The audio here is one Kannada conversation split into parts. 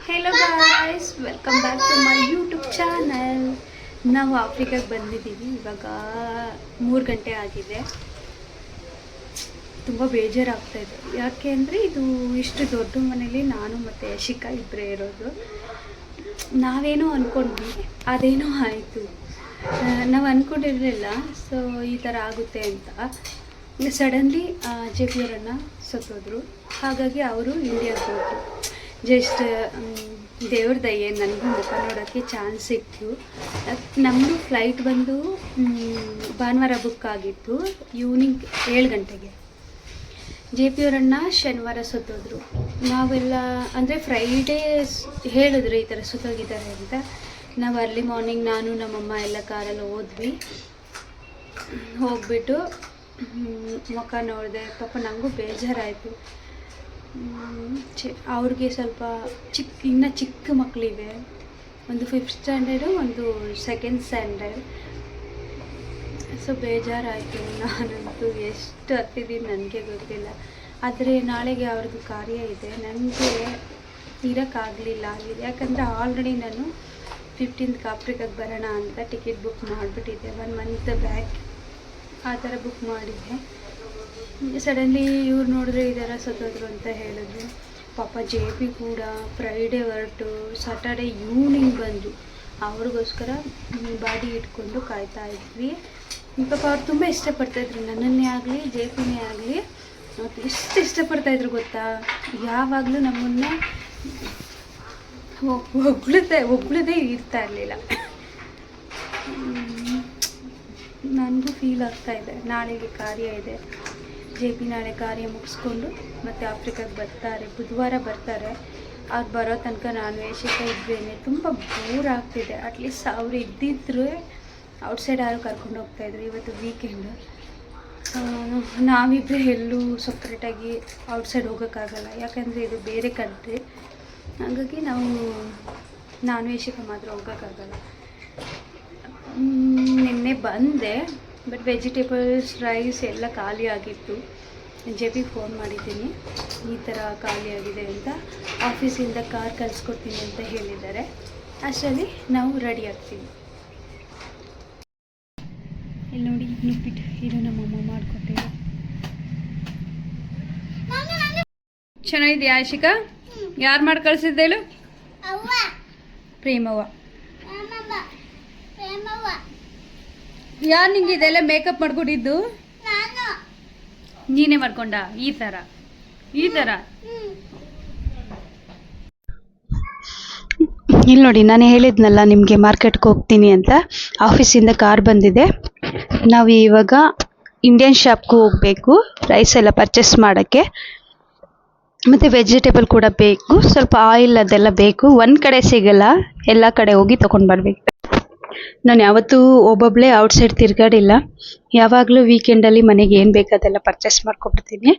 Hello guys, welcome back to my YouTube channel. ನಾವು ಆಫ್ರಿಕಾಗೆ ಬಂದಿದ್ದೀವಿ. ಇವಾಗ 3 ಗಂಟೆ ಆಗಿದೆ. ತುಂಬ ಬೇಜಾರಾಗ್ತಾಯಿದೆ. ಯಾಕೆ ಅಂದರೆ ಇದು ಇಷ್ಟು ದೊಡ್ಡ ಮನೇಲಿ ನಾನು ಮತ್ತು ಯಶಿಕಾ ಇಬ್ಬರೇ ಇರೋದು. ನಾವೇನೋ ಅಂದ್ಕೊಂಡ್ವಿ, ಅದೇನೋ ಆಯಿತು. ನಾವು ಅಂದ್ಕೊಂಡಿರಲಿಲ್ಲ ಸೊ ಈ ಥರ ಆಗುತ್ತೆ ಅಂತ. ಸಡನ್ಲಿ JP ಅವರನ್ನು ಸತ್ತೋದ್ರು. ಹಾಗಾಗಿ ಅವರು ಇಂಡಿಯಾಗೆ ಹೋದರು. ಜಸ್ಟ್ ದೇವ್ರ ದಯೆ ನನಗೂ ಮುಖ ನೋಡೋಕ್ಕೆ ಚಾನ್ಸ್ ಸಿಕ್ತು. ನಮ್ಮದು ಫ್ಲೈಟ್ ಬಂದು ಭಾನುವಾರ ಬುಕ್ ಆಗಿತ್ತು, ಈವ್ನಿಂಗ್ 7 ಗಂಟೆಗೆ. JP ಅವರನ್ನ ಶನಿವಾರ ಸುತ್ತೋದ್ರು. ನಾವೆಲ್ಲ ಅಂದರೆ ಫ್ರೈಡೇ ಹೇಳಿದ್ರು ಈ ಥರ ಸುತ್ತೋಗಿದ್ದಾರೆ ಅಂತ. ನಾವು ಅರ್ಲಿ ಮಾರ್ನಿಂಗ್ ನಾನು ನಮ್ಮಮ್ಮ ಎಲ್ಲ ಕಾರಲ್ಲಿ ಹೋಗ್ಬಿಟ್ಟು ಮುಖ ನೋಡಿದೆ. ಪಾಪ ನನಗೂ ಬೇಜಾರಾಯಿತು. ಅವ್ರಿಗೆ ಸ್ವಲ್ಪ ಇನ್ನೂ ಚಿಕ್ಕ ಮಕ್ಕಳಿವೆ. ಒಂದು 5th ಸ್ಟ್ಯಾಂಡರ್ಡು, ಒಂದು 2nd ಸ್ಟ್ಯಾಂಡರ್ಡ್. ಸೊ ಬೇಜಾರಾಯಿತು. ನಾನಂತೂ ಎಷ್ಟು ಹತ್ತಿದ್ದೀನಿ ನನಗೆ ಗೊತ್ತಿಲ್ಲ. ಆದರೆ ನಾಳೆಗೆ ಅವ್ರದ್ದು ಕಾರ್ಯ ಇದೆ. ನನಗೆ ಇರೋಕ್ಕಾಗಲಿಲ್ಲ ಆಗಿದೆ. ಯಾಕಂದರೆ ಆಲ್ರೆಡಿ ನಾನು 15th ಆಫ್ರಿಕಾಗೆ ಬರೋಣ ಅಂತ ಟಿಕೆಟ್ ಬುಕ್ ಮಾಡಿಬಿಟ್ಟಿದ್ದೆ. 1 ಮಂತ್ ಬ್ಯಾಕ್ ಆ ಥರ ಬುಕ್ ಮಾಡಿದ್ದೆ. ಸಡನ್ಲಿ ಇವ್ರು ನೋಡಿದ್ರೆ ಈ ಥರ ಸತ್ತೋದ್ರು ಅಂತ ಹೇಳಿದ್ರು. ಪಾಪ JP ಕೂಡ ಫ್ರೈಡೇ ಹೊರಟು ಸ್ಯಾಟರ್ಡೇ ಈವ್ನಿಂಗ್ ಬಂದು ಅವ್ರಿಗೋಸ್ಕರ ಬಾಡಿ ಇಟ್ಕೊಂಡು ಕಾಯ್ತಾ ಇದ್ವಿ. ಪಾಪ ಅವ್ರು ತುಂಬ ಇಷ್ಟಪಡ್ತಾಯಿದ್ರು ನನ್ನನ್ನೇ ಆಗಲಿ JPನೇ ಆಗಲಿ. ಎಷ್ಟು ಇಷ್ಟಪಡ್ತಾಯಿದ್ರು ಗೊತ್ತಾ. ಯಾವಾಗಲೂ ನಮ್ಮನ್ನೇ ಹೊಗಳದೇ ಇರ್ತಾ ಇರಲಿಲ್ಲ. ನನಗೂ ಫೀಲ್ ಆಗ್ತಾಯಿದೆ. ನಾಳೆಗೆ ಕಾರ್ಯ ಇದೆ. JP ನಾಳೆ ಕಾರ್ಯ ಮುಗಿಸ್ಕೊಂಡು ಮತ್ತು ಆಫ್ರಿಕಾಗೆ ಬರ್ತಾರೆ. ಬುಧವಾರ ಬರ್ತಾರೆ. ಆಗ ಬರೋ ತನಕ ನಾನು ಯಶಿಕಾ ಇದ್ರೇನೆ ತುಂಬ ಬೋರ್ ಆಗ್ತಿದೆ. ಅಟ್ಲೀಸ್ಟ್ ಅವ್ರು ಇದ್ದಿದ್ರು ಔಟ್ಸೈಡ್ ಯಾರು ಕರ್ಕೊಂಡು ಹೋಗ್ತಾಯಿದ್ರು. ಇವತ್ತು ವೀಕೆಂಡು. ನಾವಿಬ್ಬರು ಎಲ್ಲೂ ಸಪ್ರೇಟಾಗಿ ಔಟ್ಸೈಡ್ ಹೋಗೋಕ್ಕಾಗಲ್ಲ. ಯಾಕಂದರೆ ಇದು ಬೇರೆ ಕಂಟ್ರಿ. ಹಾಗಾಗಿ ನಾನು ಯಶಿಕಾ ಮಾತ್ರ ಹೋಗೋಕ್ಕಾಗಲ್ಲ. ನಿನ್ನೆ ಬಂದೆ, ಬಟ್ ವೆಜಿಟೇಬಲ್ಸ್ ರೈಸ್ ಎಲ್ಲ ಖಾಲಿ ಆಗಿತ್ತು. JP ಫೋನ್ ಮಾಡಿದ್ದೀನಿ, ಈ ಥರ ಖಾಲಿ ಆಗಿದೆ ಅಂತ. ಆಫೀಸಿಂದ ಕಾರ್ ಕಳಿಸ್ಕೊಡ್ತೀನಿ ಅಂತ ಹೇಳಿದ್ದಾರೆ. ಅಷ್ಟರಲ್ಲಿ ನಾವು ರೆಡಿ ಆಗ್ತೀವಿ. ಇಲ್ಲಿ ನೋಡಿ ನುಪ್ಪಿಟ್ಟು, ಇದು ನಮ್ಮಮ್ಮ ಮಾಡಿಕೊಟ್ಟಿದ್ದು. ಚೆನ್ನಾಗಿದೆಯಾ ಆಶಿಕಾ? ಯಾರು ಮಾಡಿ ಕಳಿಸಿದ್ದೇಳು? ಪ್ರೇಮವ್ವ. ಯಾರು ನಿಂಗೆ ಇದೆಲ್ಲ ಮೇಕಪ್ ಮಾಡ್ಕೊಟ್ಟಿದ್ದು? ನೀನೇ ಮಾಡ್ಕೊಂಡ? ಈ ಥರ ಇಲ್ಲಿ ನೋಡಿ, ನಾನು ಹೇಳಿದ್ನಲ್ಲ ನಿಮಗೆ ಮಾರ್ಕೆಟ್ಗೆ ಹೋಗ್ತೀನಿ ಅಂತ. ಆಫೀಸಿಂದ ಕಾರ್ ಬಂದಿದೆ. ನಾವು ಇವಾಗ ಇಂಡಿಯನ್ ಶಾಪ್ಗೆ ಹೋಗಬೇಕು. ರೈಸ್ ಎಲ್ಲ ಪರ್ಚೇಸ್ ಮಾಡೋಕ್ಕೆ, ಮತ್ತು ವೆಜಿಟೇಬಲ್ ಕೂಡ ಬೇಕು. ಸ್ವಲ್ಪ ಆಯಿಲ್ ಅದೆಲ್ಲ ಬೇಕು. ಒಂದು ಕಡೆ ಸಿಗಲ್ಲ, ಎಲ್ಲ ಕಡೆ ಹೋಗಿ ತೊಗೊಂಡು ಬರಬೇಕು. ನಾನು ಯಾವತ್ತೂ ಒಬ್ಬೊಬ್ಬಳೇ ಔಟ್ಸೈಡ್ ತಿರ್ಗಾಡಿಲ್ಲ. ಯಾವಾಗಲೂ ವೀಕೆಂಡಲ್ಲಿ ಮನೆಗೆ ಏನು ಬೇಕು ಅದೆಲ್ಲ ಪರ್ಚೇಸ್ ಮಾಡ್ಕೊಬಿಡ್ತೀನಿ.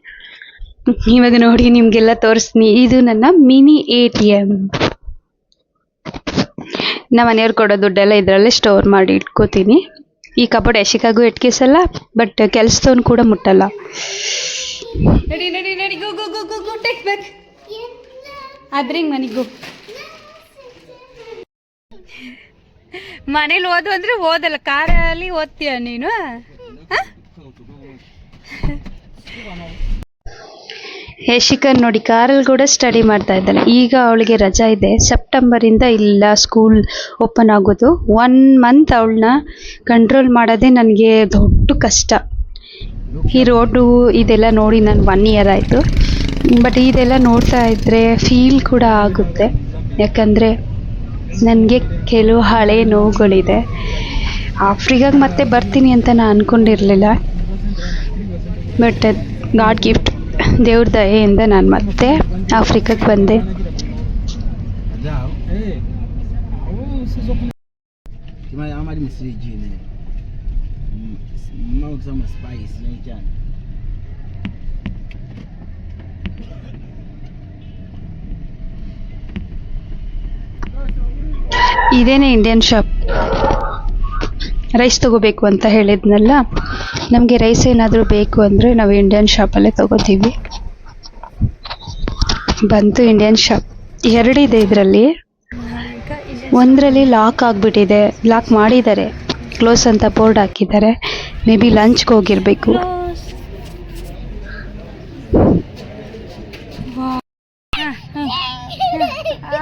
ಇವಾಗ ನೋಡಿ ನಿಮಗೆಲ್ಲ ತೋರಿಸ್ತೀನಿ. ಇದು ನನ್ನ ಮಿನಿ ATM. ನಮ್ಮ ಮನೆಯವ್ರು ಕೊಡೋ ದುಡ್ಡೆಲ್ಲ ಇದರಲ್ಲೇ ಸ್ಟೋರ್ ಮಾಡಿ ಇಟ್ಕೋತೀನಿ. ಈ ಕಬೋರ್ಡ್ ಯಶಿಕಾಗೂ ಇಟ್ಕಿಸಲ್ಲ, ಬಟ್ ಕೆಲಸದವನು ಕೂಡ ಮುಟ್ಟಲ್ಲ. ನಡಿ ಗೋ ಟೇಕ್ ಬ್ಯಾಕ್. ಅದ್ರಿಂಗ್ ಮನೆಗೂ ಮನೇಲಿ ಓದು ಅಂದ್ರೆ ಓದಲ್ಲ, ಕಾರಲ್ಲಿ ಓದ್ತೀಯ ನೀನು? ಯಶಿಕನ್ ನೋಡಿ ಕಾರಲ್ಲಿ ಕೂಡ ಸ್ಟಡಿ ಮಾಡ್ತಾ ಇದ್ದಾಳೆ. ಈಗ ಅವಳಿಗೆ ರಜಾ ಇದೆ. ಸೆಪ್ಟೆಂಬರಿಂದ ಇಲ್ಲ ಸ್ಕೂಲ್ ಓಪನ್ ಆಗೋದು. 1 ಮಂತ್ ಅವಳನ್ನ ಕಂಟ್ರೋಲ್ ಮಾಡೋದೇ ನನಗೆ ದೊಡ್ಡ ಕಷ್ಟ. ಈ ರೋಡು ಇದೆಲ್ಲ ನೋಡಿ ನಾನು 1 ಇಯರ್ ಆಯಿತು. ಬಟ್ ಇದೆಲ್ಲ ನೋಡ್ತಾ ಇದ್ದರೆ ಫೀಲ್ ಕೂಡ ಆಗುತ್ತೆ. ಯಾಕಂದರೆ ನನಗೆ ಕೆಲವು ಹಳೆ ನೋವುಗಳಿದೆ. ಆಫ್ರಿಕಾಗೆ ಮತ್ತೆ ಬರ್ತೀನಿ ಅಂತ ನಾನು ಅಂದ್ಕೊಂಡಿರಲಿಲ್ಲ. ಬಟ್ ಗಾಡ್ ಗಿಫ್ಟ್, ದೇವ್ರ ದಯೆಯಿಂದ ನಾನು ಮತ್ತೆ ಆಫ್ರಿಕಾಗೆ ಬಂದೆ. ಇದೇನೇ ಇಂಡಿಯನ್ ಶಾಪ್. ರೈಸ್ ತೊಗೋಬೇಕು ಅಂತ ಹೇಳಿದ್ನಲ್ಲ, ನಮಗೆ ರೈಸ್ ಏನಾದರೂ ಬೇಕು ಅಂದರೆ ನಾವು ಇಂಡಿಯನ್ ಶಾಪಲ್ಲೇ ತೊಗೋತೀವಿ. ಬಂತು ಇಂಡಿಯನ್ ಶಾಪ್. ಎರಡಿದೆ ಇದರಲ್ಲಿ. ಈಗ ಇಲ್ಲಿ ಒಂದರಲ್ಲಿ ಲಾಕ್ ಆಗಿಬಿಟ್ಟಿದೆ, ಲಾಕ್ ಮಾಡಿದ್ದಾರೆ, ಕ್ಲೋಸ್ ಅಂತ ಬೋರ್ಡ್ ಹಾಕಿದ್ದಾರೆ. ಮೇ ಬಿ ಲಂಚ್ಗೆ ಹೋಗಿರಬೇಕು. Close.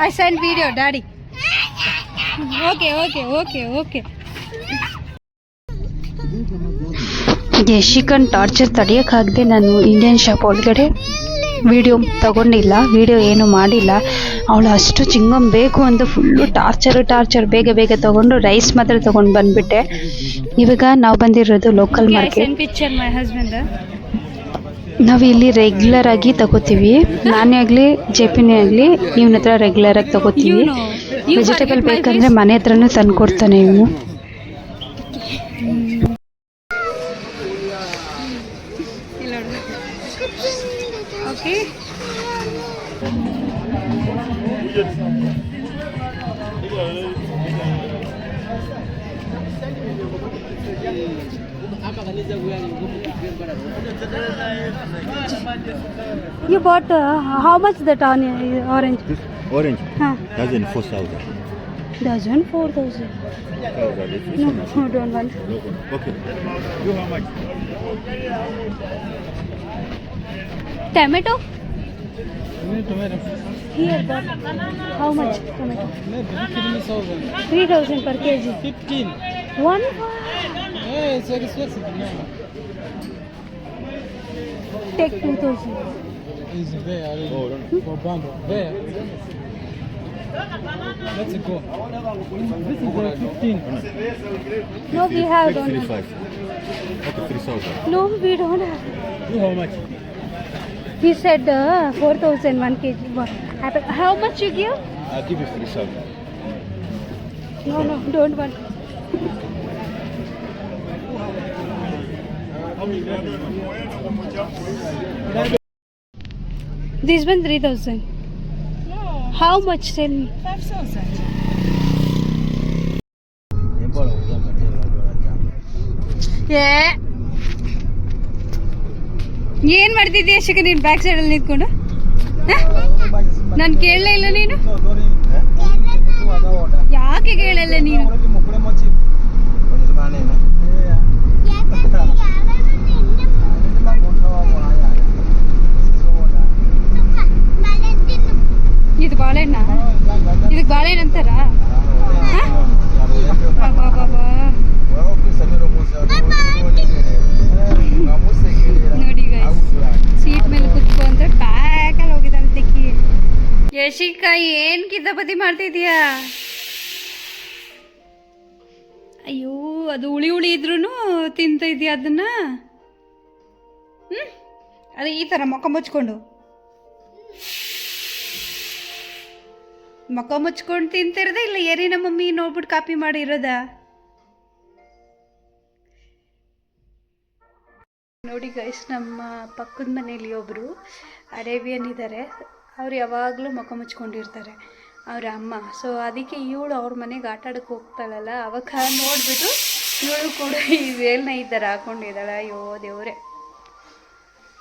I send video, daddy. Okay. ಯಶಿಕನ್ ಟಾರ್ಚರ್ ತಡೆಯೋಕ್ಕಾಗದೆ ನಾನು ಇಂಡಿಯನ್ ಶಾಪ್ ಒಳಗಡೆ ವಿಡಿಯೋ ತಗೊಂಡಿಲ್ಲ, ವಿಡಿಯೋ ಏನು ಮಾಡಿಲ್ಲ. ಅವಳು ಅಷ್ಟು ಚಿಂಗಮ್ ಬೇಕು ಅಂತ ಫುಲ್ಲು ಟಾರ್ಚರ್ ಬೇಗ ತೊಗೊಂಡು ರೈಸ್ ಮಾತ್ರ ತೊಗೊಂಡು ಬಂದುಬಿಟ್ಟೆ. ಇವಾಗ ನಾವು ಬಂದಿರೋದು local I market. send picture my husband. ನಾವು ಇಲ್ಲಿ ರೆಗ್ಯುಲರ್ ಆಗಿ ತಗೋತೀವಿ. ನಾನೇ ಆಗಲಿ ಜೆಪಿನೇ ಆಗಲಿ ಇವನ ಹತ್ರ ರೆಗ್ಯುಲರ್ ಆಗಿ ತಗೋತೀವಿ. ವೆಜಿಟೇಬಲ್ ಬೇಕಂದರೆ ಮನೆ ಹತ್ರನೂ ತಂದು ಕೊಡ್ತಾನೆ ಇವನು. Okay. You bought how much that orange? This orange Huh. dozen 4,000. Dozen 4,000. No, don't want. Okay. You how much? Tomato? Tomato. Here, that. How much tomato? 3,000. 3,000 per kg. 15. One. Hey, it's expensive. No. Take 2,000. It's there. Oh, For bundle. There. Let's go. This is 15. No, we have Take don't. 3,500. Okay, 3,000. No, we don't have. You how much? He said 4,000 1 kg. How much you give? I'll give you 3,000. No, don't want. This one 3,000. No, How much? Tell me. 5,000. ಏನ್ ಮಾಡ್ತಿದ್ದೀಯ ಶಿಖ ನೀನು ಬ್ಯಾಕ್ ಸೈಡಲ್ಲಿ ನಿಂತ್ಕೊಂಡು? ನಾನು ಕೇಳಲೇ ಇಲ್ಲ ನೀನು. ಯಾಕೆ ಕೇಳಲ್ಲ ನೀನು? ಇದು ಬಾಳೆಹಣ್ಣ? ಇದಕ್ಕೆ ಬಾಳೆಹಣ್ಣು ಅಂತಾರ? ನೋಡಿ ಗೈಸ್, ಸೀಟ್ ಮೇಲೆ ಕುತ್ಕೊಂಡ್ರೆ ಪ್ಯಾಕಲ್ಲಿ ಹೋಗಿದ್ದಾಳೆ ತೆಕ್ಕಿ. ಯಶಿಕಾ ಏನ್ ಕಿತಾಪತಿ ಮಾಡ್ತಿದ್ಯಾ? ಅಯ್ಯೋ, ಅದು ಹುಳಿ ಇದ್ರೂ ತಿಂತ ಇದೆಯಾ ಅದನ್ನ? ಅದು ಈ ಥರ ಮುಖ ಮುಚ್ಕೊಂಡು ತಿಂತಿರೋದ, ಇಲ್ಲ ಏರಿನ ಮಮ್ಮಿ ನೋಡ್ಬಿಟ್ಟು ಕಾಪಿ ಮಾಡಿರೋದ? ನೋಡಿ ಗೈಸ್, ನಮ್ಮ ಪಕ್ಕದ ಮನೇಲಿ ಒಬ್ಬರು ಅರೇಬಿಯನ್ ಇದ್ದಾರೆ. ಅವ್ರು ಯಾವಾಗಲೂ ಮುಖ ಮುಚ್ಕೊಂಡಿರ್ತಾರೆ, ಅವರ ಅಮ್ಮ. ಸೊ ಅದಕ್ಕೆ ಇವಳು ಅವ್ರ ಮನೆಗೆ ಆಟ ಆಡೋಕ್ಕೆ ಹೋಗ್ತಾಳಲ್ಲ, ಅವಾಗ ನೋಡಿಬಿಟ್ಟು ಇವಳು ಕೂಡ ಈ ವೇಲ್ನ ಈ ಥರ ಹಾಕೊಂಡಿದ್ದಾಳೆ. ಅಯ್ಯೋ ದೇವ್ರೆ.